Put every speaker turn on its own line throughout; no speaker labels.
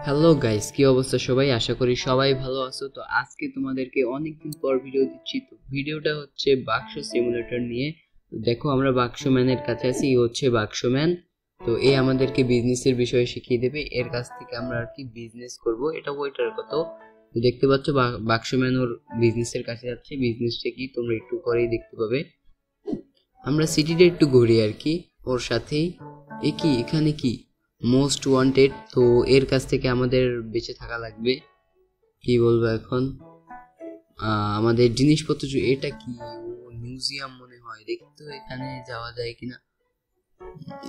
Hello guys, কি অবস্থা সবাই? আশা করি সবাই ভালো আছো। তো আজকে তোমাদেরকে অনেকদিন পর ভিডিও দিচ্ছি। তো ভিডিওটা হচ্ছে বাক্স সিমুলেটর নিয়ে। তো দেখো, আমরা বাক্সম্যানের কাছে আছি। এই হচ্ছে বাক্সম্যান। তো এ আমাদেরকে বিজনেসের বিষয়ে শিখিয়ে দেবে। এর কাছ থেকে আমরা আর কি বিজনেস করব। এটা ওয়েটার কত। তো দেখতে পাচ্ছ বাক্সম্যান ওর বিজনেসের কাছে যাচ্ছে। বিজনেসটা কি তোমরা একটু পরেই দেখতে পাবে। আমরা সিটিটা একটু ঘুরি আর কি ওর সাথেই। এ কি, এখানে কি মোস্ট ওয়ান্টেড। তো এর কাছ থেকে আমাদের বেঁচে থাকা লাগবে। কি বলবো এখন, আমাদের জিনিসপত্র এটা কি, ও মিউজিয়াম মনে হয়। দেখি তো এখানে যাওয়া যায় কিনা।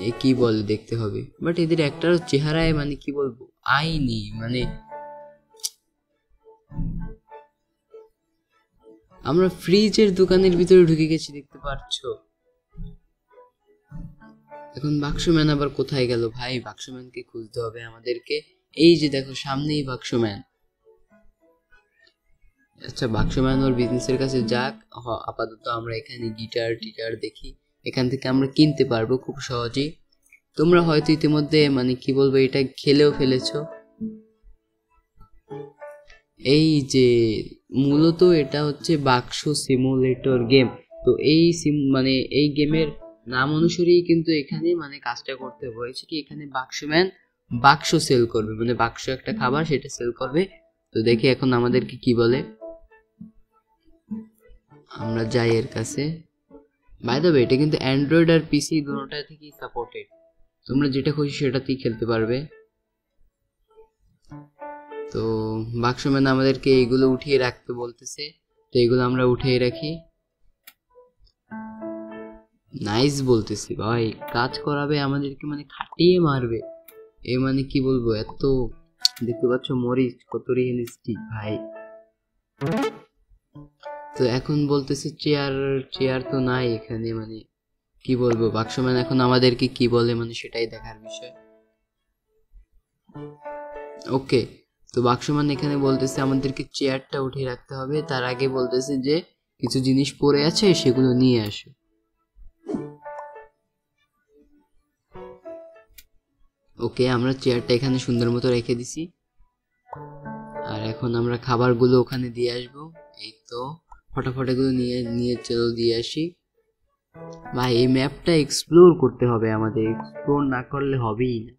এ কি বলে, দেখতে হবে। বাট এদের একটার চেহারায় মানে কি বলবো, আই নেই। মানে আমরা ফ্রিজের দোকানের ভিতরে ঢুকে গেছি, দেখতে পাচ্ছো। এখন বাক্সম্যান আবার কোথায় গেল ভাই? বাক্সম্যানকে খুঁজতে হবে আমাদেরকে। এই যে দেখো, সামনেই বাক্সম্যান। আচ্ছা, বাক্সম্যান ওর বিজনেসের কাছে যাক। আপাতত আমরা এখানে গিটার টিটার দেখি। এখান থেকে আমরা কিনতে পারবো খুব সহজেই। তোমরা হয়তো ইতিমধ্যে মানে কি বলবো, এটা খেলেও ফেলেছো। এই যে মূলত এটা হচ্ছে বাক্স সিমুলেটর গেম। তো এই মানে এই গেমের নাম অনুসারেই কিন্তু এখানে মানে কাজটা করতে হয়েছে কি, এখানে বাক্সম্যান বাক্স সেল করবে, মানে বাক্স একটা খাবার, সেটা সেল করবে। তো দেখি এখন আমাদেরকে কি বলে। আমরা যাই এর কাছে। বাই দ্য ওয়ে, এটা কিন্তু অ্যান্ড্রয়েড আর পিসি দুটোটা থেকেই সাপোর্টেড। তোমরা যেটা খুশি সেটাতেই খেলতে পারবে। তো বাক্সম্যান আমাদেরকে এইগুলো উঠিয়ে রাখতে বলতেছে। তো এইগুলো আমরা উঠিয়ে রাখি। নাইস বলতেছি ভাই, কাজ করাবে আমাদেরকে, মানে খাটিয়ে মারবে। এ মানে কি বলবো, এত দেখতে পাচ্ছ মরিচ কত রিয়েলিস্টিক ভাই। তো এখন বলতেছে চেয়ার, চেয়ার তো নাই এখানে। মানে কি বলবো, বাক্সম্যান এখন আমাদেরকে কি বলে মানে সেটাই দেখার বিষয়। ওকে, তো বাক্সম্যান এখানে বলতেছে আমাদেরকে চেয়ারটা উঠিয়ে রাখতে হবে। তার আগে বলতেছে যে কিছু জিনিস পড়ে আছে, সেগুলো নিয়ে আসো। ওকে, আমরা চেয়ারটা এখানে সুন্দর মতো রেখে দিছি। আর এখন আমরা খাবারগুলো ওখানে দিয়ে আসবো। এই তো ফটাফট এগুলো নিয়ে নিয়ে চলো দিয়ে আসি। ভাই, এই ম্যাপটা এক্সপ্লোর করতে হবে আমাদের, এক্সপ্লোর না করলে হবেই না।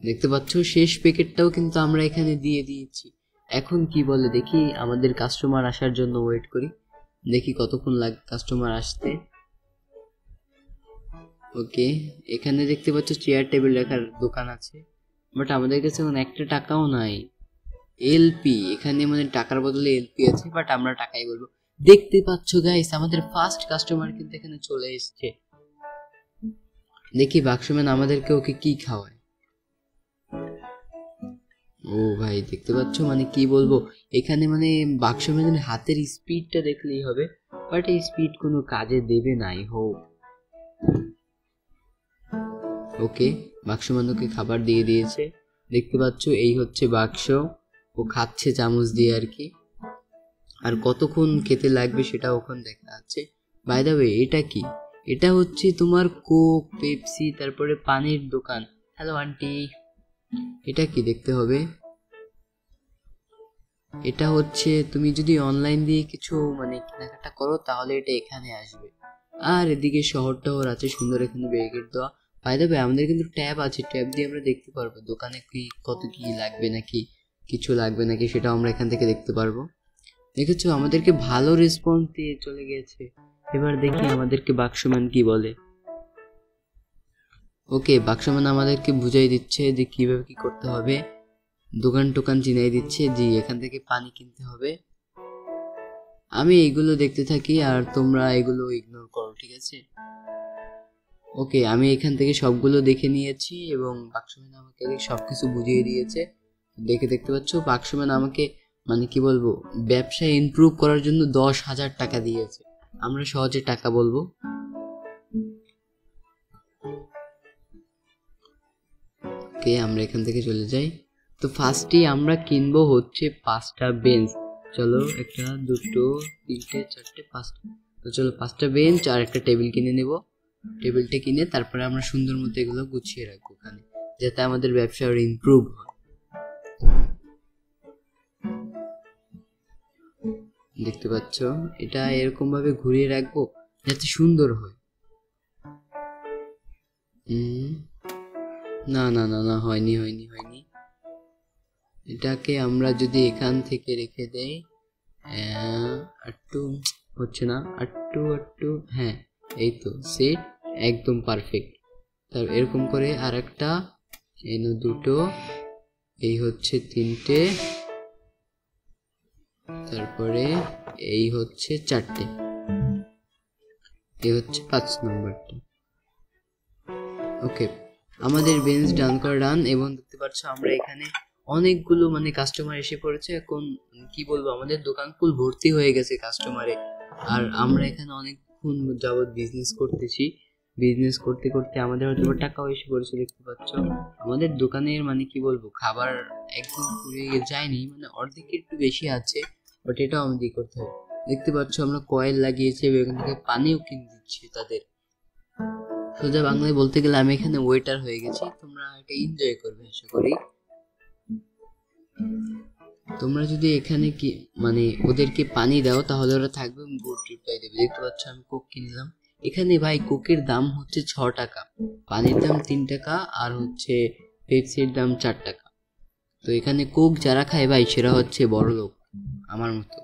দেখতে পাচ্ছ শেষ প্যাকেটটাও কিন্তু আমরা এখানে দিয়ে দিয়েছি। এখন কি বলে দেখি, আমাদের কাস্টমার আসার জন্য ওয়েট করি। দেখি কতক্ষণ লাগে কাস্টমার আসতে। ওকে, এখানে দেখতে পাচ্ছ চেয়ার টেবিল রাখার দোকান আছে। বাট আমাদের কাছে এখন একটা টাকাও নাই। এলপি, এখানে মানে টাকার বদলে এলপি আছে, বাট আমরা টাকাই বলবো। দেখতে পাচ্ছ গাইস, আমাদের ফার্স্ট কাস্টমার কিন্তু এখানে চলে এসেছে। দেখি বাক্সম্যান আমাদেরকে ওকে কি খাওয়ায়। ও ভাই, দেখতে পাচ্ছ মানে কি বলবো, এখানে মানে বাক্সম্যানের হাতের স্পিডটা দেখলেই হবে। বাট এই স্পিড কোনো কাজে দেবে নাই হোক। ওকে, বাক্সম্যান ওকে খাবার দিয়ে দিয়েছে। দেখতে পাচ্ছ এই হচ্ছে বাক্স। ও খাচ্ছে চামচ দিয়ে আর কি। আর কতক্ষণ খেতে লাগবে সেটা ওখানে দেখা যাচ্ছে। বাই দ্য ওয়ে, এটা কি? এটা হচ্ছে তোমার কোক, পেপসি, তারপরে পানির দোকান। হ্যালো আন্টি, এটা কি দেখতে হবে। এটা হচ্ছে তুমি যদি অনলাইন দিয়ে কিছু মানে কেনাকাটা করো তাহলে এটা এখানে আসবে। আর এদিকে শহর টহর আছে সুন্দর, এখানে ব্যারিকেড দেওয়া। বাই দ্য ওয়ে, আমাদের কিন্তু ট্যাব আছে, ট্যাব দিয়ে আমরা দেখতে পারবো দোকানে কি কত কি লাগবে নাকি কিছু লাগবে নাকি, সেটাও আমরা এখান থেকে দেখতে পারবো। দেখেছো, আমাদেরকে ভালো রেসপন্স দিয়ে চলে গেছে। এবার দেখি আমাদেরকে বাক্সম্যান কি বলে। ওকে, বাক্সম্যান আমাদেরকে বুঝাই দিচ্ছে যে কিভাবে কি করতে হবে। দোকান টোকান চিনাই দিচ্ছে, জি এখান থেকে পানি কিনতে হবে। আমি এইগুলো দেখতে থাকি আর তোমরা এগুলো ইগনোর করো, ঠিক আছে? ওকে, আমি এখান থেকে সবগুলো দেখে নিয়েছি এবং বাক্সম্যান আমাকে সবকিছু বুঝিয়ে দিয়েছে। দেখে দেখতে পাচ্ছ বাক্সম্যান আমাকে মানে কি বলবো, ব্যবসা ইমপ্রুভ করার জন্য 10,000 টাকা দিয়েছে। আমরা সহজে টাকা বলবো। ওকে, আমরা এখান থেকে চলে যাই। তো ফার্স্টেই আমরা কিনবো হচ্ছে 5টা বেঞ্চ। চলো, একটা দুটো তিনটে চারটে পাঁচটা। তো চলো 5টা বেঞ্চ আর একটা টেবিল কিনে নেব। টেবিলটা কিনে তারপরে আমরা সুন্দর মতো এগুলো গুছিয়ে রাখবো ওখানে, যাতে আমাদের ব্যবসা আরো ইমপ্রুভ হয়। দেখতে পাচ্ছ, এটা এরকম ভাবে ঘুরিয়ে রাখবো যাতে সুন্দর হয়। না না না না, হয়নি হয়নি হয়নি। এটাকে আমরা যদি এখান থেকে রেখে দেই, একটু হচ্ছে না, একটু হ্যাঁ, এই তো সেট, একদম পারফেক্ট। তার এরকম করে আর একটা, এই দুটো, এই হচ্ছে তিনটে, তারপরে এই হচ্ছে চারটে, এই হচ্ছে 5 নম্বরটা। ওকে, আমাদের বেঞ্চ ডান করা ডান। এবং দেখতে পাচ্ছ আমরা এখানে অনেকগুলো মানে কাস্টমার এসে পড়েছে। এখন কি বলবো, আমাদের দোকান ফুল ভর্তি হয়ে গেছে কাস্টমারে। আর আমরা এখানে অনেকক্ষণ যাবত বিজনেস করতেছি, বিজনেস করতে করতে আমাদের হয়তো টাকাও এসে পড়েছে। দেখতে পাচ্ছ আমাদের দোকানের মানে কি বলবো, খাবার একদম পুড়ে যায়নি, মানে অর্ধেক একটু বেশি আছে, বাট এটাও আমাদের করতে হবে। দেখতে পাচ্ছ আমরা কয়েল লাগিয়েছি এবং এখান থেকে পানিও কিনে দিচ্ছি তাদের। সোজা বাংলায় বলতে গেলে আমি এখানে ওয়েটার হয়ে গেছি। তোমরা এটা এনজয় করবে আশা করি। তোমরা যদি এখানে কি মানে ওদেরকে পানি দাও তাহলে ওরা থাকবে এবং গুড রিপ্লাই দেবে। দেখতে পাচ্ছ আমি কোক কিনলাম এখানে। ভাই কোকের দাম হচ্ছে 6 টাকা, পানির দাম 3 টাকা, আর হচ্ছে পেপসির দাম 4 টাকা। তো এখানে কোক যারা খায় ভাই সেরা হচ্ছে বড় লোক আমার মতো।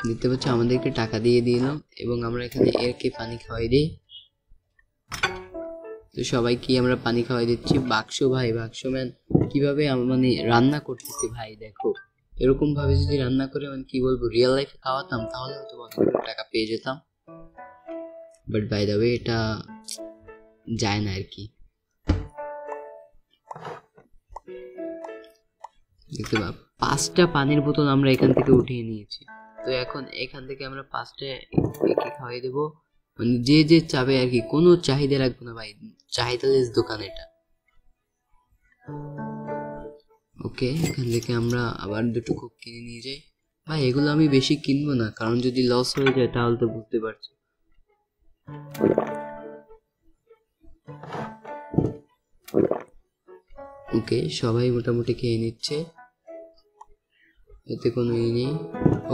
দেখতে পাচ্ছ আমাদেরকে টাকা দিয়ে দিলাম এবং আমরা এখানে এরকে পানি খাওয়াই দিই। তো সবাইকে আমরা পানি খাওয়াই দিচ্ছি। বাক্স ভাই, বাক্সম্যান কিভাবে মানে রান্না করতেছে ভাই দেখো। এরকম ভাবে যদি রান্না করে মানে কি বলবো রিয়েল লাইফে খাওয়াতাম তাহলে হয়তো অনেক টাকা পেয়ে যেতাম, বাট বাই দ্য ওয়ে এটা যায় না আর কি। দেখতে পাব 5টা পানির বোতল আমরা এখান থেকে উঠিয়ে নিয়েছি। তো এখন এখান থেকে আমরা 5টা একে খাওয়াই দেবো, মানে যে যে চাবে আর কি, কোনো চাহিদা রাখবো না ভাই, চাহিদালেস দোকান এটা। ওকে, এখান থেকে আমরা আবার 2টো কোক কিনে নিয়ে যাই। ভাই এগুলো আমি বেশি কিনবো না, কারণ যদি লস হয়ে যায় তাহলে তো বুঝতে পারছি। ওকে, সবাই মোটামুটি খেয়ে নিচ্ছে, এতে কোনো ই নেই।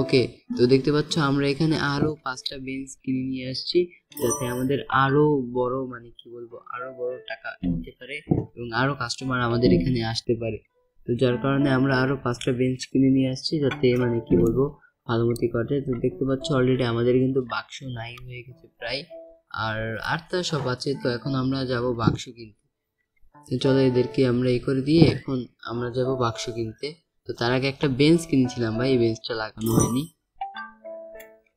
ওকে, তো দেখতে পাচ্ছ আমরা এখানে আরো 5টা বেঞ্চ কিনে নিয়ে আসছি, যাতে আমাদের আরো বড় মানে কি বলবো আরো বড় টাকা নিতে পারে এবং আরো কাস্টমার আমাদের এখানে আসতে পারে। তো যার কারণে আমরা আরো 5টা বেঞ্চ কিনে নিয়ে আসছি, যাতে মানে কি বলবো ভালো মতো করে। তো দেখতে পাচ্ছ অলরেডি আমাদের কিন্তু বাক্স নাই হয়ে গেছে প্রায়, আর আটটা সব আছে। তো এখন আমরা যাব বাক্স কিনতে। তো চলো এদেরকে আমরা এই করে দিয়ে এখন আমরা যাব বাক্স কিনতে। তো তার আগে একটা বেঞ্চ কিনেছিলাম ভাই, এই বেঞ্চটা লাগানো হয়নি,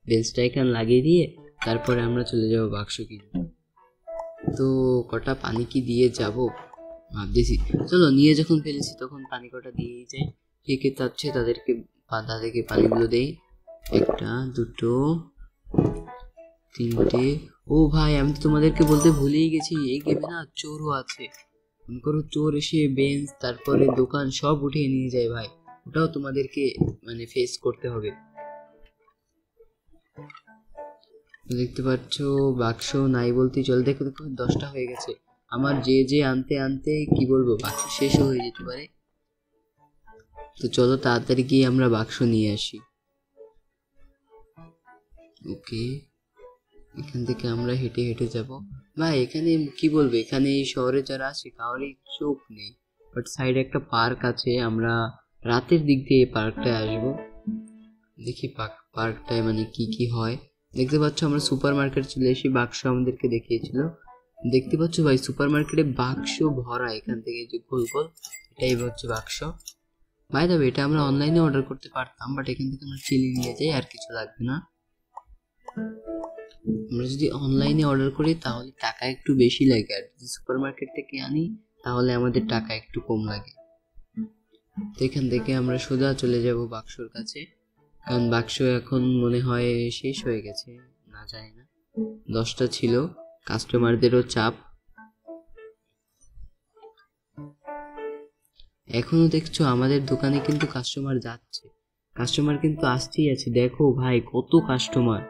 বেঞ্চটা এখানে লাগিয়ে দিয়ে তারপরে আমরা চলে যাব বাক্স কিনতে। তো কটা পানি কি দিয়ে যাব ভাবতেছি, চলো নিয়ে যখন ফেলেছি তখন পানি কটা দিয়েই যাই। কে কে চাচ্ছে তাদেরকে পানিগুলো দেই। 1টা 2টো 3টে। ও ভাই আমি তো তোমাদেরকে বলতে ভুলেই গেছি, এই গেমে না চোরও আছে। মনে করো চোর এসে বেঞ্চ তারপরে দোকান সব উঠিয়ে নিয়ে যায় ভাই, ওটাও তোমাদেরকে মানে ফেস করতে হবে। দেখতে পাচ্ছ বাক্স নাই বলতে চল, দেখো দেখো 10টা হয়ে গেছে। আমার যে আনতে আনতে কি বলবো বাক্স শেষও হয়ে যেতে পারে। তো চলো তাড়াতাড়ি গিয়ে আমরা বাক্স নিয়ে আসি। ওকে, এখান থেকে আমরা হেঁটে হেঁটে যাব। ভাই এখানে কি বলবো, এখানে এই শহরে যারা আছে কারোরই চোখ নেই, বাট সাইডে একটা পার্ক আছে। আমরা রাতের দিক দিয়ে এই পার্কটায় আসবো, দেখি পার্কটায় মানে কি কি হয়। দেখতে পাচ্ছ আমরা সুপার মার্কেট চলে এসে বাক্স আমাদেরকে দেখিয়েছিল। দেখতে পাচ্ছ ভাই সুপার মার্কেটে বাক্স ভরা, এখান থেকে যে গোল গোল এটাই হচ্ছে বাক্স। ভাই তবে এটা আমরা অনলাইনে অর্ডার করতে পারতাম, বাট এখান থেকে আমরা চিলি নিয়ে যাই, আর কিছু লাগবে না। আমরা যদি অনলাইনে অর্ডার করি তাহলে টাকা একটু বেশি লাগে, আর যদি সুপার মার্কেট থেকে আনি তাহলে আমাদের টাকা একটু কম লাগে। তো এখান থেকে আমরা সোজা চলে যাব বাক্সর কাছে, কারণ বাক্স এখন মনে হয় শেষ হয়ে গেছে, না যায় না, 10টা ছিল, কাস্টমারদেরও চাপ। এখনো দেখছো আমাদের দোকানে কিন্তু কাস্টমার যাচ্ছে, কাস্টমার কিন্তু আসতেই আছে। দেখো ভাই কত কাস্টমার,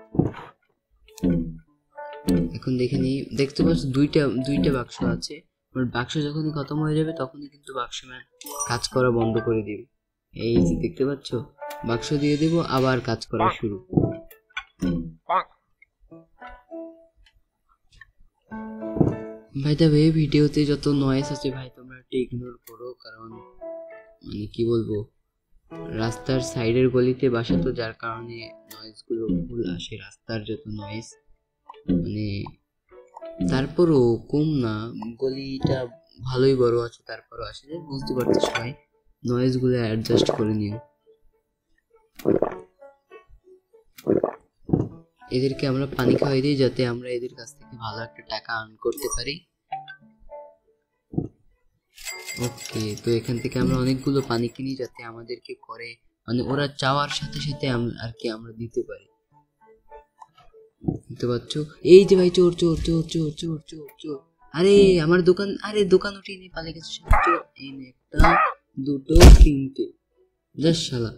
এখন দেখে নিই, দেখতে পাচ্ছ দুইটা দুইটা বাক্স আছে। বাক্স যখনই খতম হয়ে যাবে তখনই কিন্তু বাক্সম্যান কাজ করা বন্ধ করে দিবে। এই যে দেখতে পাচ্ছ, বাক্স দিয়ে দেব, আবার কাজ করা শুরু। ভাই তবে এই ভিডিওতে যত নয়েজ আছে ভাই তোমরা একটু ইগনোর করো, কারণ মানে কি বলবো, রাস্তার সাইডের গলিতে বাসা তো, যার কারণে নয়েজ গুলো ফুল আসে, রাস্তার যত নয়েজ। মানে তারপরও কম না, গলিটা ভালোই বড় আছে, তারপরও আসে, বুঝতে পারছো সবাই, নয়েজ গুলো অ্যাডজাস্ট করে নিও। এদেরকে আমরা পানি খাওয়াই দিই যাতে আমরা এদের কাছ থেকে ভালো একটা টাকা আর্ন করতে পারি। ওকে, তো এখান থেকে আমরা অনেকগুলো পানি কিনি যাতে আমাদেরকে পরে মানে ওরা চাওয়ার সাথে সাথে আর কি আমরা দিতে পারি। বুঝতে পারছো? এই যে ভাই, চোর চোর চোর চোর চোর চোর চোর, আরে আমার দোকান, আরে দোকান উঠিয়ে নিয়ে পালিয়ে গেছে সব চোর। এই নে একটা, দুটো, তিনটে, জাস্ট শালা।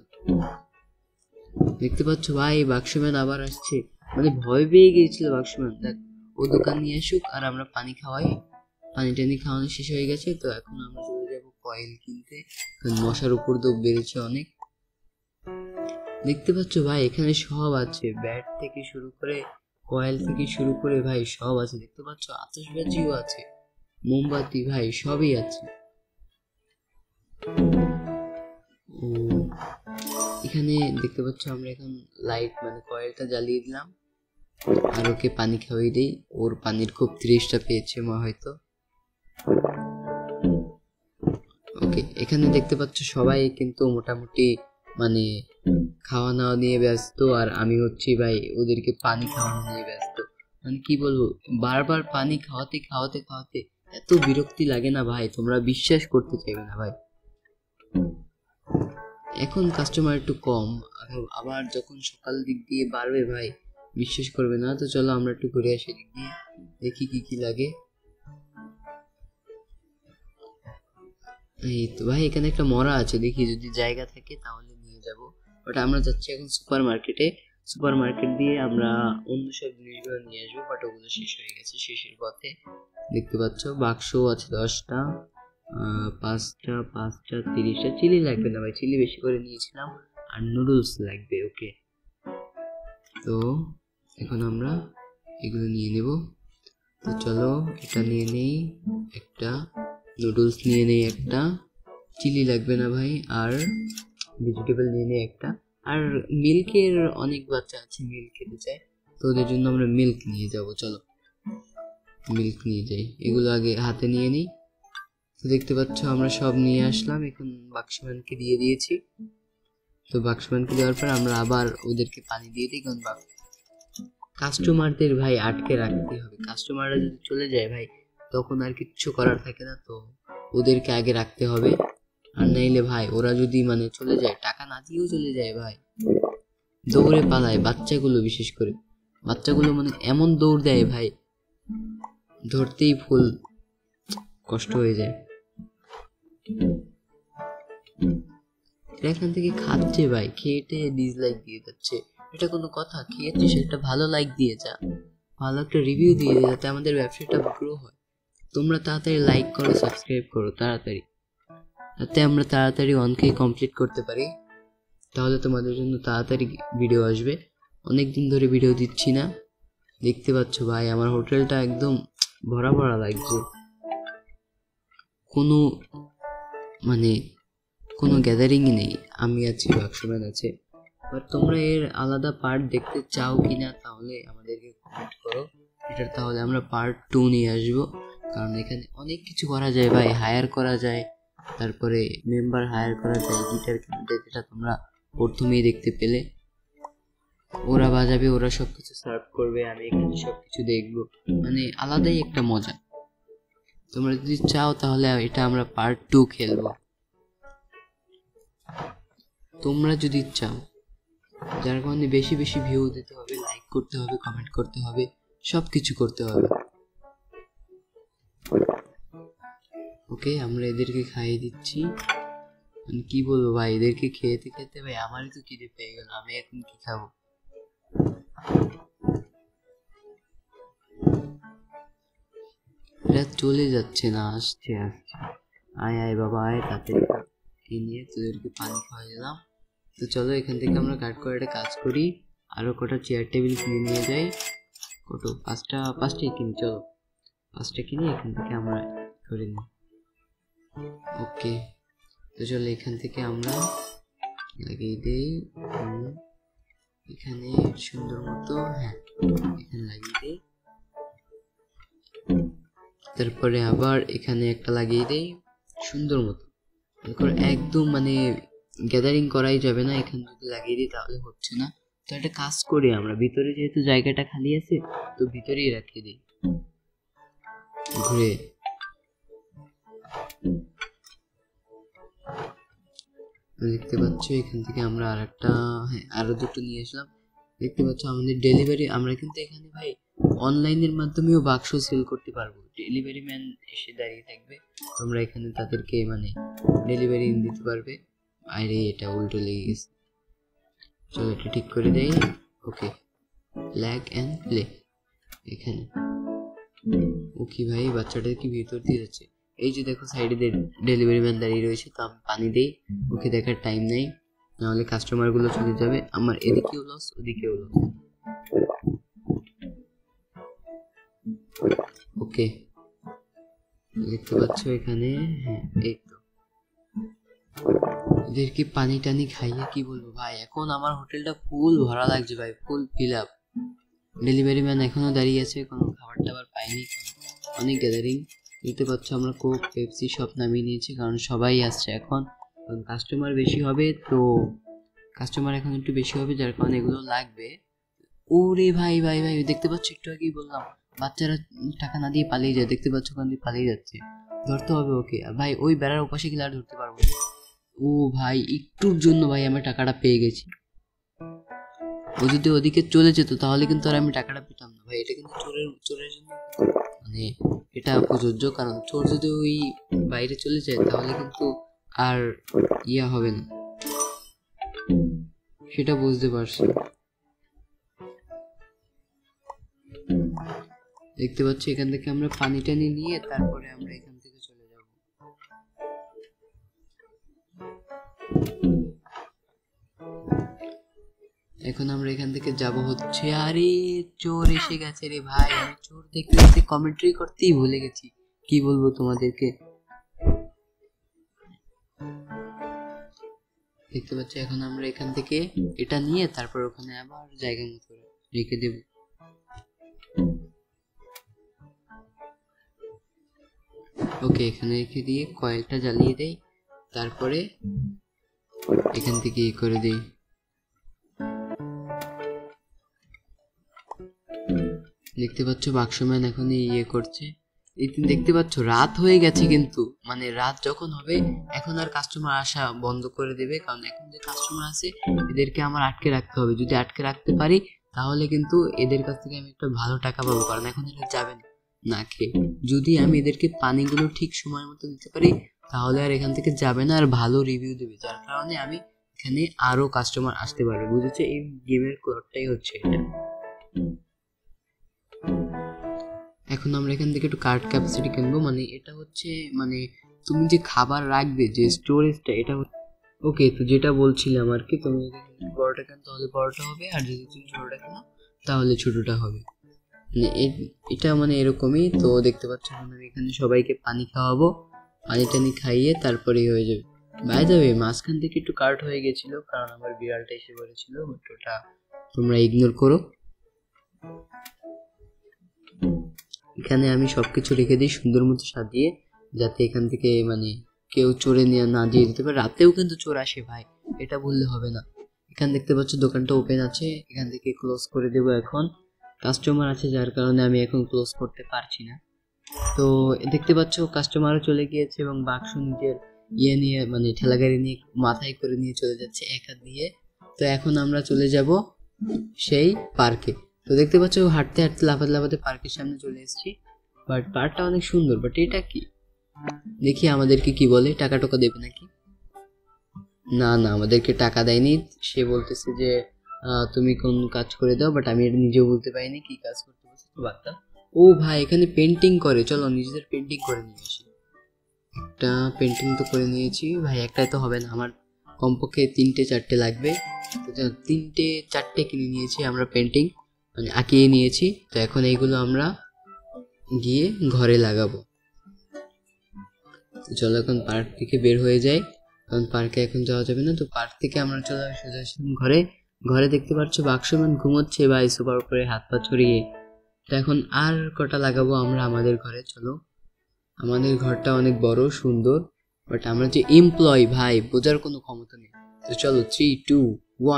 দেখতে পাচ্ছ ভাই, বাক্সম্যান আবার আসছে, মানে ভয় পেয়ে গিয়েছিল বাক্সম্যান। দেখ, ও দোকান নিয়ে আসুক আর আমরা পানি খাওয়াই। পানি টানি খাওয়ানো শেষ হয়ে গেছে, তো এখন আমরা চলে যাবো কয়েল কিনতে, কারণ মশার উপদ্রব বেড়েছে অনেক। দেখতে পাচ্ছ ভাই, এখানে সব আছে, ব্যাট থেকে শুরু করে, কয়েল থেকে শুরু করে ভাই সব আছে। দেখতে পাচ্ছ আতশবাজিও আছে, মোমবাতি ভাই সবই আছে। ও এখানে দেখতে পাচ্ছ আমরা এখন লাইট মানে কয়েলটা জ্বালিয়ে দিলাম আর ওকে পানি খাওয়াই দেই। ওর পানির খুব তৃষ্ণা পেয়েছে মা হয়তো। ওকে, এখানে দেখতে পাচ্ছ সবাই কিন্তু মোটামুটি মানে খাওয়া দাওয়া নিয়ে ব্যস্ত, আর আমি হচ্ছি ভাই ওদেরকে পানি খাওয়ানো নিয়ে ব্যস্ত। মানে কি বলবো, বারবার পানি খাওয়াতে খাওয়াতে খাওয়াতে এত বিরক্তি লাগে না ভাই, তোমরা বিশ্বাস করতে চাইবে না ভাই। এখন কাস্টমার একটু কম, আবার যখন সকাল দিক দিয়ে বাড়বে ভাই বিশ্বাস করবে না। তো চলো আমরা একটু ঘুরে আসি দিক দিয়ে, দেখি কি কি লাগে। এই তো ভাই, এখানে একটা মরা আছে, দেখি যদি জায়গা থাকে তাহলে নিয়ে যাব। বাট আমরা যাচ্ছি এখন সুপার মার্কেটে, সুপার মার্কেট দিয়ে আমরা অন্য সব জিনিসগুলো নিয়ে আসবো, বাট ওগুলো শেষ হয়ে গেছে, শেষের পথে। দেখতে পাচ্ছ বাক্স আছে 10টা, 5টা 5টা 30টা। চিলি লাগবে না ভাই, চিলি বেশি করে নিয়েছিলাম, আর নুডলস লাগবে। ওকে, তো এখন আমরা এগুলো নিয়ে নেব। তো চলো এটা নিয়ে নেই একটা, নুডলস নিয়ে নেই একটা, চিলি লাগবে না ভাই, আর ভেজিটেবল নিয়ে নেই একটা, আর মিল্কের অনেক বাচ্চা আছে মিল্ক খেতে চায়, তো ওদের জন্য আমরা মিল্ক নিয়ে যাব। চলো মিল্ক নিয়ে যাই, এগুলো আগে হাতে নিয়ে নিই। তো দেখতে পাচ্ছ আমরা সব নিয়ে আসলাম, এখন বাক্সম্যানকে দিয়ে দিয়েছি। তো বাক্সম্যানকে দেওয়ার পর আমরা আবার ওদেরকে পানি দিয়ে দিই, কারণ কাস্টমারদের ভাই আটকে রাখতে হবে, কাস্টমাররা যদি চলে যায় ভাই তখন আর কিচ্ছু করার থাকে না, তো ওদেরকে আগে রাখতে হবে। আর নাইলে ভাই ওরা যদি মানে চলে যায়, টাকা না দিয়েও চলে যায় ভাই, দৌড়ে পালায়, বাচ্চাগুলো বিশেষ করে, বাচ্চাগুলো মানে এমন দৌড় দেয় ভাই, ধরতেই ফুল কষ্ট হয়ে যায়। এখান থেকে খাচ্ছে ভাই, খেয়েটে ডিসলাইক দিয়ে যাচ্ছে, এটা কোনো কথা? খেয়েছিস একটা ভালো লাইক দিয়ে যা, ভালো একটা রিভিউ দিয়ে যা, যাতে আমাদের ব্যবসাটা গ্রো হয়। তোমরা তাড়াতাড়ি লাইক করো, সাবস্ক্রাইব করো তাড়াতাড়ি, যাতে আমরা তাড়াতাড়ি 1K কমপ্লিট করতে পারি, তাহলে তোমাদের জন্য তাড়াতাড়ি ভিডিও আসবে। অনেকদিন ধরে ভিডিও দিচ্ছি না। দেখতে পাচ্ছ ভাই আমার হোটেলটা একদম ভরা ভরা লাগছে, কোনো মানে কোনো গ্যাদারিংই নেই, আমি আছি, বাক্সম্যান আছে। আর তোমরা এর আলাদা পার্ট দেখতে চাও কিনা তাহলে আমাদেরকে কমেন্ট করো, এটার তাহলে আমরা পার্ট 2 নিয়ে আসবো, কারণ এখানে অনেক কিছু করা যায় ভাই, হায়ার করা যায়, তারপরে মেম্বার হায়ার করা যায়, গিটার কিনতে, যেটা তোমরা প্রথমেই দেখতে পেলে। ওরা বাজাবে, ওরা সবকিছু সার্ভ করবে, আমি এখানে সবকিছু দেখবো, মানে আলাদাই একটা মজা। তোমরা যদি চাও তাহলে এটা আমরা পার্ট 2 খেলবো, তোমরা যদি চাও, যার কারণে বেশি বেশি ভিউ দিতে হবে, লাইক করতে হবে, কমেন্ট করতে হবে, সবকিছু করতে হবে। ওকে, আমরা এদেরকে খাইয়ে দিচ্ছি, মানে কি বলবো ভাই, এদেরকে খেতে খেতে ভাই আমারই তো খিদে পেয়ে গেল, আমি এখন কি খাবো? এটা চলে যাচ্ছে না, আসছে আসছে। আয় আয় বাবা আয়, তাড়াতাড়ি এই নিয়ে তোদেরকে পানি খাওয়া দিলাম। তো চলো এখান থেকে আমরা কাট করে একটা কাজ করি, আরো কটা চেয়ার টেবিল কিনে নিয়ে যাই। কত? পাঁচটাই কিনি, চলো 5টা কিনে এখান থেকে আমরা করে নিই। ওকে, তো চলো এখান থেকে আমরা লাগিয়ে দেই এখানে সুন্দর মতো। হ্যাঁ, এখানে লাগিয়ে দেই, তারপরে আবার এখানে একটা লাগিয়ে দেই সুন্দর মতো। একদম মানে গ্যাদারিং করাই যাবে না, এখানে যদি লাগিয়ে দিই তাহলে হচ্ছে না। তো একটা কাজ করি আমরা, ভিতরে যেহেতু জায়গাটা খালি আছে তো ভিতরেই রাখিয়ে দিই ঘুরে। দেখতে পাচ্ছ এখান থেকে আমরা আরেকটা, হ্যাঁ আরো দুটো নিয়ে আসলাম। দেখতে পাচ্ছ আমাদের ডেলিভারি, আমরা কিন্তু এখানে ভাই অনলাইনের মাধ্যমেও বাক্স সেল করতে পারবো। ডেলিভারি ম্যান এসে দাঁড়িয়ে থাকবে, তোমরা এখানে তাদেরকে মানে ডেলিভারি দিতে পারবে। আরে এটা উল্টো লেগে গেছে, চলো এটা ঠিক করে দেই। ওকে, ল্যাগ এন্ড প্লে এখানে। ওকে ভাই, বাচ্চাটা কি ভিতর দিয়ে যাচ্ছে? এই যে দেখো সাইডে ডেলিভারি ম্যান দাঁড়িয়ে রয়েছে, তো আমি পানি দেই, ওকে দেখার টাইম নেই, নাহলে কাস্টমার গুলো চলে যাবে। আমার এদিকেও লস ওদিকেও লস। ওকে, দেখতে পাচ্ছ এখানে, হ্যাঁ এই তো এদেরকে পানি টানি খাইয়ে কি বলবো ভাই, এখন আমার হোটেলটা ফুল ভরা লাগছে ভাই, full fill up. Delivery man এখনো দাঁড়িয়ে আছে, কোনো খাবার টাবার পাইনি, অনেক গ্যাদারিং। দেখতে পাচ্ছ আমরা কোক পেপসি সব নামিয়ে নিয়েছি, কারণ সবাই আসছে এখন, কাস্টমার বেশি হবে, তো কাস্টমার এখন একটু বেশি হবে যার কারণে এগুলো লাগবে। ওরে ভাই ভাই ভাই, দেখতে পাচ্ছ একটু আগেই বললাম বাচ্চারা টাকা না দিয়ে পালিয়ে যায়, দেখতে পাচ্ছ ওখান দিয়ে পালিয়ে যাচ্ছে, ধরতে হবে ওকে। আর ভাই ওই বেড়ার ওপাশে গেলে আর ধরতে পারবো। ও ভাই একটুর জন্য ভাই আমি টাকাটা পেয়ে গেছি, ও যদি ওদিকে চলে যেত তাহলে কিন্তু আর আমি টাকাটা পেতাম না ভাই। এটা কিন্তু চোরের জন্য মানে এটা প্রযোজ্য, কারণ চোর যদি ওই বাইরে চলে যায় তাহলে কিন্তু আর ইয়া হবে না, সেটা বুঝতে পারছি। দেখতে পাচ্ছি এখান থেকে আমরা পানি টানি নিয়ে তারপরে আমরা এখান থেকে চলে যাব। এখন আমরা এখান থেকে যাব হচ্ছে, আরে চোর এসে গেছে রে ভাই, আমি চোর দেখতে দেখতে কমেন্ট্রি করতেই ভুলে গেছি, কি বলবো তোমাদেরকে। দেখতে পাচ্ছি এখন আমরা এখান থেকে এটা নিয়ে তারপর ওখানে আবার জায়গা মতো রেখে দেব। ওকে, এখানে রেখে দিয়ে কয়েলটা জ্বালিয়ে দেই, তারপরে এখান থেকে ইয়ে করে দেই। দেখতে পাচ্ছ বাক্সম্যান এখন ইয়ে করছে, দেখতে পাচ্ছ রাত হয়ে গেছে, কিন্তু মানে রাত যখন হবে এখন আর কাস্টমার আসা বন্ধ করে দেবে, কারণ এখন যে কাস্টমার আছে এদেরকে আমার আটকে রাখতে হবে। যদি আটকে রাখতে পারি তাহলে কিন্তু এদের কাছ থেকে আমি একটা ভালো টাকা পাবো, কারণ এখন এরা যাবে না খেয়ে। যদি আমি এদেরকে পানিগুলো ঠিক সময় মতো দিতে পারি তাহলে আর এখান থেকে যাবে না, আর ভালো রিভিউ দেবে, যার কারণে আমি এখানে আরো কাস্টমার আসতে পারবে। বুঝেছো, এই গেমের কোডটাই হচ্ছে এটা। এখন আমরা এখান থেকে একটু কার্ড ক্যাপাসিটি কিনবো, মানে এটা হচ্ছে মানে তুমি যে খাবার রাখবে যে স্টোরেজটা, এটা ওকে। তো যেটা বলছিলাম আর কি, তুমি যদি বড়টা কেন তাহলে বড়টা হবে, আর যদি তুমি ছোটটা কেনো তাহলে ছোটটা হবে, মানে এটা মানে এরকমই। তো দেখতে পাচ্ছ এখন আমি এখানে সবাইকে পানি খাওয়াবো, পানি টানি খাইয়ে তারপরেই হয়ে যাবে। বাই দ্য ওয়ে, মাঝখান থেকে একটু কার্ড হয়ে গেছিল কারণ আমার বিড়ালটা এসে পড়েছিল, বাট ওটা তোমরা ইগনোর করো। এখানে আমি সবকিছু রেখে দিই সুন্দর মতো সাজিয়ে, যাতে এখান থেকে মানে কেউ চোরে নিয়ে না দিয়ে দিতে পারে। রাতেও কিন্তু চোর আসে ভাই, এটা বললে হবে না। এখানে দেখতে পাচ্ছ দোকানটা ওপেন আছে, এখান থেকে ক্লোজ করে দেবো। এখন কাস্টমার আছে যার কারণে আমি এখন ক্লোজ করতে পারছি না। তো দেখতে পাচ্ছ কাস্টমারও চলে গিয়েছে এবং বাক্স নিজের ইয়ে নিয়ে মানে ঠেলা গাড়ি নিয়ে মাথায় করে নিয়ে চলে যাচ্ছে এক হাত দিয়ে। তো এখন আমরা চলে যাব সেই পার্কে। তো দেখতে পাচ্ছ হাঁটতে হাঁটতে লাফাতে লাফাতে পার্কের সামনে চলে এসেছি, বাট পার্কটা অনেক সুন্দর, বাট এটা কি দেখি আমাদেরকে কি বলে, টাকা টাকা দেবে নাকি? না না, আমাদেরকে টাকা দেয়নি। সে বলতেছে যে তুমি কোন কাজ করে দাও, বাট আমি এটা নিজেও বলতে পারিনি কি কাজ করতে বলছে, তো বাদ দাও। ও ভাই এখানে পেন্টিং করে, চলো নিজেদের পেন্টিং করে নিয়ে আসি। একটা পেন্টিং তো করে নিয়েছি ভাই, একটাই তো হবে না, আমার কমপক্ষে 3-4টে লাগবে। তো 3-4টে কিনে নিয়েছি আমরা পেন্টিং, মানে আঁকিয়ে নিয়েছি। তো এখন এইগুলো আমরা গিয়ে ঘরে লাগাবো। চলো এখন পার্ক থেকে বের হয়ে যাই, কারণ পার্কে এখন যাওয়া যাবে না। তো পার্ক থেকে আমরা চলে আসলাম ঘরে। ঘরে দেখতে পাচ্ছ বাক্সম্যান ঘুমোচ্ছে ভাই সোফার উপরে হাত পা ছড়িয়ে। তো এখন আর কটা লাগাবো আমরা আমাদের ঘরে। চলো, আমাদের ঘরটা অনেক বড় সুন্দর, বাট আমরা যে এমপ্লয় ভাই বোঝার কোনো ক্ষমতা নেই। তো চলো 3, 2,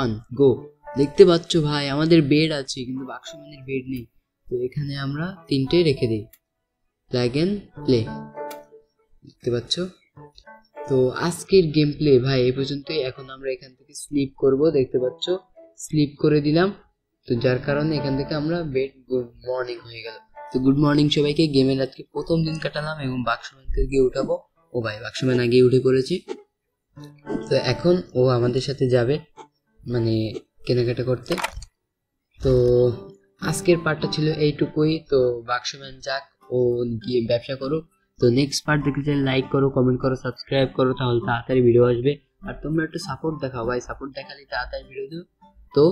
1 গো। দেখতে পাচ্ছ ভাই আমাদের বেড আছে, কিন্তু বাক্সম্যানের বেড নেই। তো এখানে আমরা 3টে রেখে দিই, প্লাগ এন্ড প্লে। দেখতে পাচ্ছ? তো আজকের গেম প্লে ভাই এই পর্যন্তই। এখন আমরা এখান থেকে স্লিপ করব, দেখতে পাচ্ছ স্লিপ করে দিলাম। তো যার কারণে এখান থেকে আমরা বেড গুড মর্নিং হয়ে গেল। তো গুড মর্নিং সবাইকে। গেমের আজকে প্রথম দিন কাটালাম এবং বাক্সম্যানকে গিয়ে উঠাবো। ও ভাই বাক্সম্যান আগে উঠে পড়েছে। তো এখন ও আমাদের সাথে যাবে মানে কেনাকাটা করতে। তো আজকের পার্টটা ছিল এইটুকুই। তো বাক্সম্যান যাক, ও গিয়ে ব্যবসা করুক। তো নেক্সট পার্ট দেখতে চাইলে লাইক করো, কমেন্ট করো, সাবস্ক্রাইব করো, তাহলে তাড়াতাড়ি ভিডিও আসবে। আর তোমরা একটু সাপোর্ট দেখাও ভাই, সাপোর্ট দেখালে তাড়াতাড়ি ভিডিও দিও। তো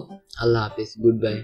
আল্লাহ হাফিজ, গুড বাই।